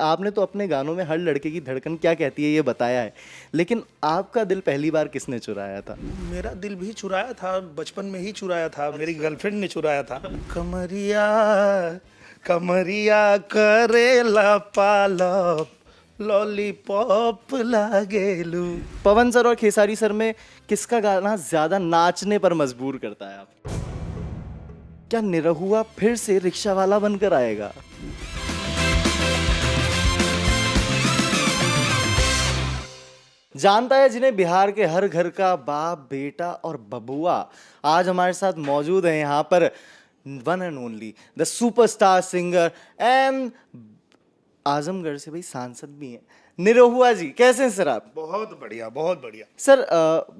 आपने तो अपने गानों में हर लड़के की धड़कन क्या कहती है ये बताया है, लेकिन आपका दिल पहली बार किसने चुराया था? मेरा दिल भी चुराया था, बचपन में ही चुराया था, मेरी गर्लफ्रेंड ने चुराया था। कमरिया कमरिया करेला पालप लॉलीपॉप लागेलू। पवन सर और खेसारी सर में किसका गाना ज्यादा नाचने पर मजबूर करता है आप? क्या निरहुआ फिर से रिक्शा वाला बनकर आएगा? जानता है जिन्हें बिहार के हर घर का बाप, बेटा और बबुआ। आज हमारे साथ मौजूद है यहाँ पर one and only the superstar singer and Azamgarh से भाई सांसद भी हैं, निरहुआ जी। कैसे हैं सर आप? बहुत बढ़िया, बहुत बढ़िया। सर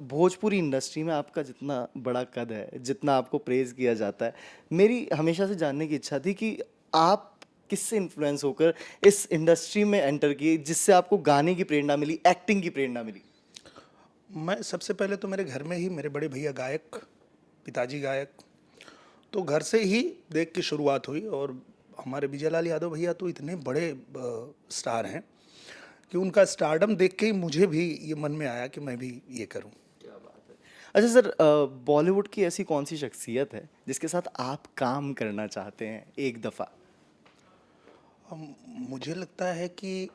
भोजपुरी इंडस्ट्री में आपका जितना बड़ा कद है, जितना आपको प्रेज किया जाता है, मेरी हमेशा से जानने की इच्छा थी कि आप किससे इन्फ्लुएंस होकर इस इंडस्ट्री में एंटर किए, जिससे आपको गाने की प्रेरणा मिली, एक्टिंग की प्रेरणा मिली? मैं सबसे पहले तो मेरे घर में ही मेरे बड़े भैया गायक, पिताजी गायक, तो घर से ही देख के शुरुआत हुई। और हमारे विजयलाल यादव भैया तो इतने बड़े स्टार हैं कि उनका स्टारडम देख के ही मुझे भी ये मन में आया कि मैं भी ये करूं। अच्छा सर, बॉलीवुड की ऐसी कौन सी शख्सियत है जिसके साथ आप काम करना चाहते हैं एक दफ़ा? मुझे लगता है कि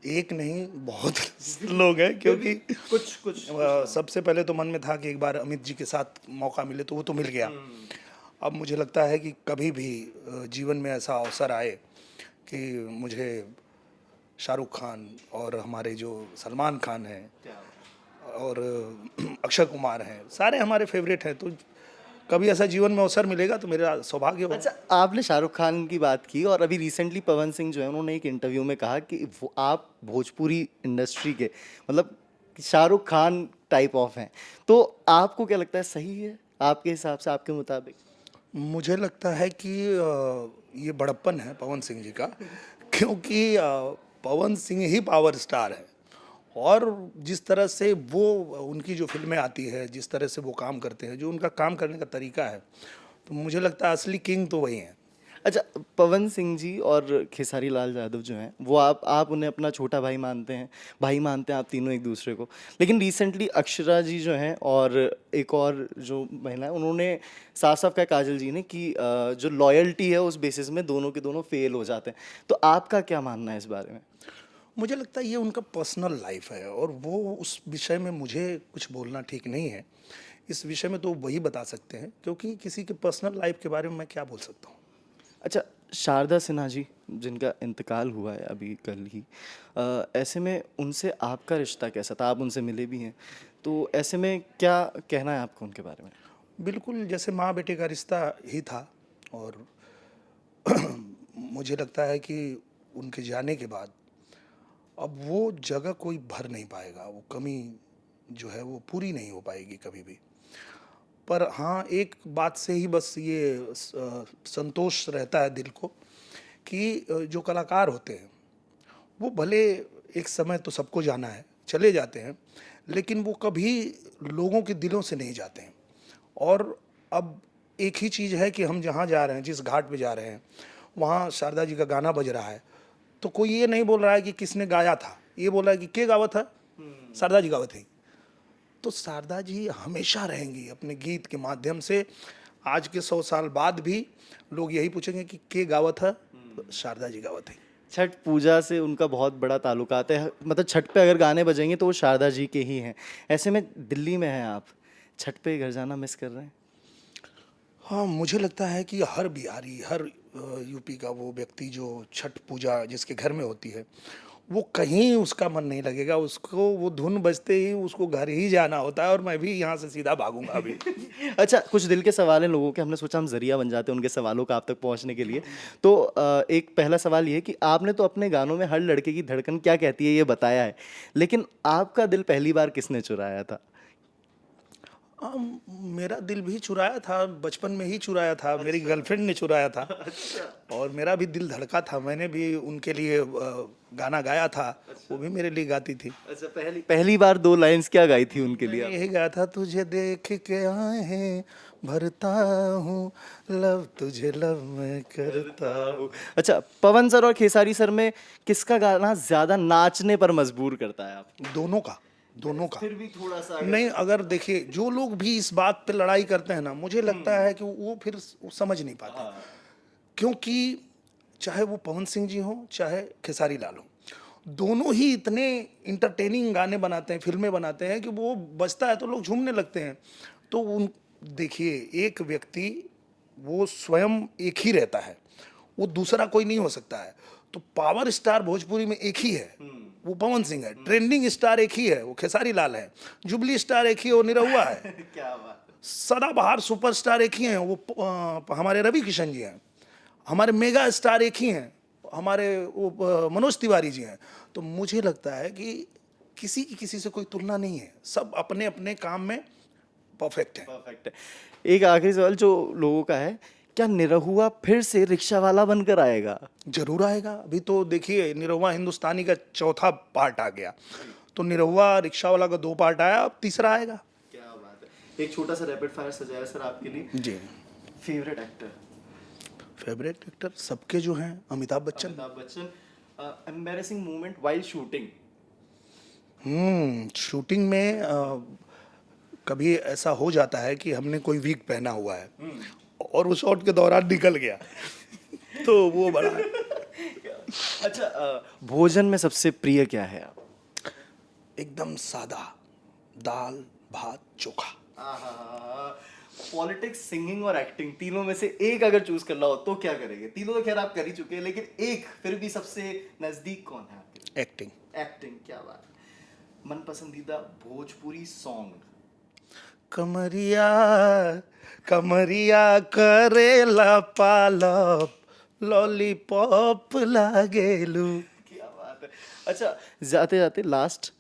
एक नहीं, बहुत लोग हैं, क्योंकि कुछ सबसे पहले तो मन में था कि एक बार अमित जी के साथ मौका मिले, तो वो तो मिल गया। अब मुझे लगता है कि कभी भी जीवन में ऐसा अवसर आए कि मुझे शाहरुख खान और हमारे जो सलमान खान हैं और अक्षय कुमार हैं, सारे हमारे फेवरेट हैं, तो कभी ऐसा जीवन में अवसर मिलेगा तो मेरा सौभाग्य होगा। अच्छा, आपने शाहरुख खान की बात की और अभी रिसेंटली पवन सिंह जो है उन्होंने एक इंटरव्यू में कहा कि वो आप भोजपुरी इंडस्ट्री के मतलब शाहरुख खान टाइप ऑफ हैं, तो आपको क्या लगता है, सही है आपके हिसाब से, आपके मुताबिक? मुझे लगता है कि ये बड़प्पन है पवन सिंह जी का, क्योंकि पवन सिंह ही पावर स्टार है। और जिस तरह से वो उनकी जो फिल्में आती है, जिस तरह से वो काम करते हैं, जो उनका काम करने का तरीका है, तो मुझे लगता है असली किंग तो वही हैं। अच्छा, पवन सिंह जी और खेसारी लाल यादव जो हैं वो आप उन्हें अपना छोटा भाई मानते हैं, भाई मानते हैं आप तीनों एक दूसरे को, लेकिन रिसेंटली अक्षरा जी जो हैं और एक और जो महिला है उन्होंने साफ साफ कहा, काजल जी ने, कि जो लॉयल्टी है उस बेसिस में दोनों के दोनों फेल हो जाते हैं। तो आपका क्या मानना है इस बारे में? मुझे लगता है ये उनका पर्सनल लाइफ है और वो उस विषय में मुझे कुछ बोलना ठीक नहीं है। इस विषय में तो वही बता सकते हैं, क्योंकि किसी के पर्सनल लाइफ के बारे में मैं क्या बोल सकता हूँ। अच्छा, शारदा सिन्हा जी जिनका इंतकाल हुआ है अभी कल ही, ऐसे में उनसे आपका रिश्ता कैसा था? आप उनसे मिले भी हैं, तो ऐसे में क्या कहना है आपको उनके बारे में? बिल्कुल जैसे माँ बेटे का रिश्ता ही था। और मुझे लगता है कि उनके जाने के बाद अब वो जगह कोई भर नहीं पाएगा, वो कमी जो है वो पूरी नहीं हो पाएगी कभी भी। पर हाँ, एक बात से ही बस ये संतोष रहता है दिल को कि जो कलाकार होते हैं वो भले एक समय तो सबको जाना है, चले जाते हैं, लेकिन वो कभी लोगों के दिलों से नहीं जाते हैं। और अब एक ही चीज़ है कि हम जहाँ जा रहे हैं, जिस घाट पे जा रहे हैं, वहाँ शारदा जी का गाना बज रहा है, तो कोई ये नहीं बोल रहा है कि किसने गाया था, ये बोल रहा है कि के गावत है, शारदा जी गावत है। तो शारदा जी हमेशा रहेंगी अपने गीत के माध्यम से। आज के 100 साल बाद भी लोग यही पूछेंगे कि के गावत है, तो शारदा जी गावत है। छठ पूजा से उनका बहुत बड़ा ताल्लुकात है, मतलब छठ पे अगर गाने बजेंगे तो वो शारदा जी के ही हैं। ऐसे में दिल्ली में हैं आप, छठ पे घर जाना मिस कर रहे हैं? हाँ, मुझे लगता है कि हर बिहारी, हर यूपी का वो व्यक्ति जो छठ पूजा जिसके घर में होती है, वो कहीं उसका मन नहीं लगेगा, उसको वो धुन बजते ही उसको घर ही जाना होता है। और मैं भी यहाँ से सीधा भागूंगा अभी। अच्छा, कुछ दिल के सवाल हैं लोगों के, हमने सोचा हम जरिया बन जाते हैं उनके सवालों का आप तक पहुंचने के लिए। तो एक पहला सवाल ये है कि आपने तो अपने गानों में हर लड़के की धड़कन क्या कहती है ये बताया है, लेकिन आपका दिल पहली बार किसने चुराया था? मेरा दिल भी चुराया था, बचपन में ही चुराया था, मेरी गर्लफ्रेंड ने चुराया था। और मेरा भी दिल धड़का था, मैंने भी उनके लिए गाना गाया था, वो भी मेरे लिए गाती थी। अच्छा, पहली पहली बार 2 लाइंस क्या गाई थी उनके लिए? मैंने यही गाया था, तुझे देख के आए भरता हूँ लव, तुझे लव मैं करता हूँ। अच्छा, पवन सर और खेसारी सर में किसका गाना ज्यादा नाचने पर मजबूर करता है आप? दोनों का। फिर भी थोड़ा सा नहीं, अगर देखिए, जो लोग भी इस बात पे लड़ाई करते हैं ना, मुझे लगता है कि वो फिर वो समझ नहीं पाते। क्योंकि चाहे वो पवन सिंह जी हो, चाहे खेसारी लाल हो, दोनों ही इतने इंटरटेनिंग गाने बनाते हैं, फिल्में बनाते हैं कि वो बजता है तो लोग झूमने लगते हैं। तो उन देखिए, एक व्यक्ति वो स्वयं एक ही रहता है, वो दूसरा कोई नहीं हो सकता है। तो पावर स्टार भोजपुरी में एक ही है, वो पवन सिंह है। ट्रेंडिंग स्टार एक ही है, वो खेसारी लाल है। जुबली स्टार एक ही है, वो निरहुआ है। क्या बात है। सदाबहार सुपरस्टार एक ही हैं, वो हमारे रवि किशन जी हैं। हमारे मेगा स्टार एक ही हैं, हमारे वो मनोज तिवारी जी हैं। तो मुझे लगता है कि किसी की किसी से कोई तुलना नहीं है, सब अपने अपने काम में परफेक्ट है। परफेक्ट है। एक आखिरी सवाल जो लोगों का है, क्या निरहुआ फिर से रिक्शा वाला बनकर आएगा? जरूर आएगा। अभी तो देखिए, निरहुआ हिंदुस्तानी का चौथा पार्ट आ गया, तो निरहुआ रिक्शा वाला का 2 पार्ट आया, अब तीसरा आएगा। क्या बात है। एक छोटा सा रैपिड फायर सजाया सर आपके लिए। जी। Favourite actor? फेवरेट एक्टर सबके जो हैं, Amitabh Bachchan. Amitabh Bachchan. Embarrassing moment while shooting? Shooting में कभी ऐसा हो जाता है कि हमने कोई वीक पहना हुआ है और उस शॉट के दौरान निकल गया तो वो बड़ा है। अच्छा, भोजन में सबसे प्रिय क्या है आप? एकदम सादा, दाल भात चोखा। पॉलिटिक्स, सिंगिंग और एक्टिंग, तीनों में से एक अगर चूज करना हो तो क्या करेंगे? तीनों तो खैर आप कर ही चुके हैं, लेकिन एक फिर भी सबसे नजदीक कौन है आपके? एक्टिंग। एक्टिंग, क्या बात है। मन पसंदीदा भोजपुरी सॉन्ग? कमरिया कमरिया करेला पालप, लॉलीपॉप लागेलू। क्या बात है। अच्छा, जाते जाते लास्ट,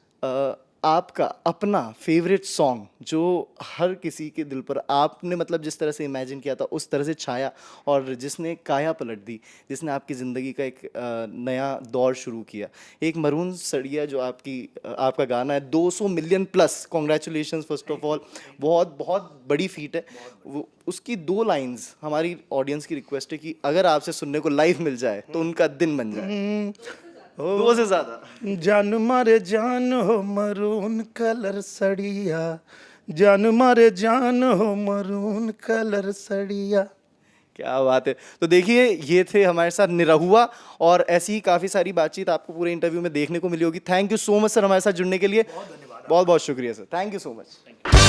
आपका अपना फेवरेट सॉन्ग जो हर किसी के दिल पर आपने मतलब जिस तरह से इमेजिन किया था उस तरह से छाया और जिसने काया पलट दी, जिसने आपकी ज़िंदगी का एक नया दौर शुरू किया, एक मरून सड़िया जो आपका गाना है 200 million plus, congratulations first of all, बहुत बहुत बड़ी फीट है वो। उसकी 2 लाइंस हमारी ऑडियंस की रिक्वेस्ट है कि अगर आपसे सुनने को लाइव मिल जाए तो उनका दिन बन जाए। 2 से ज़्यादा। जान मारे जान हो मरून कलर सड़िया, जान मारे जान हो मरून कलर सड़िया। क्या बात है। तो देखिए, ये थे हमारे साथ निरहुआ और ऐसी ही काफ़ी सारी बातचीत आपको पूरे इंटरव्यू में देखने को मिली होगी। Thank you so much sir हमारे साथ जुड़ने के लिए। बहुत बहुत शुक्रिया sir, thank you so much.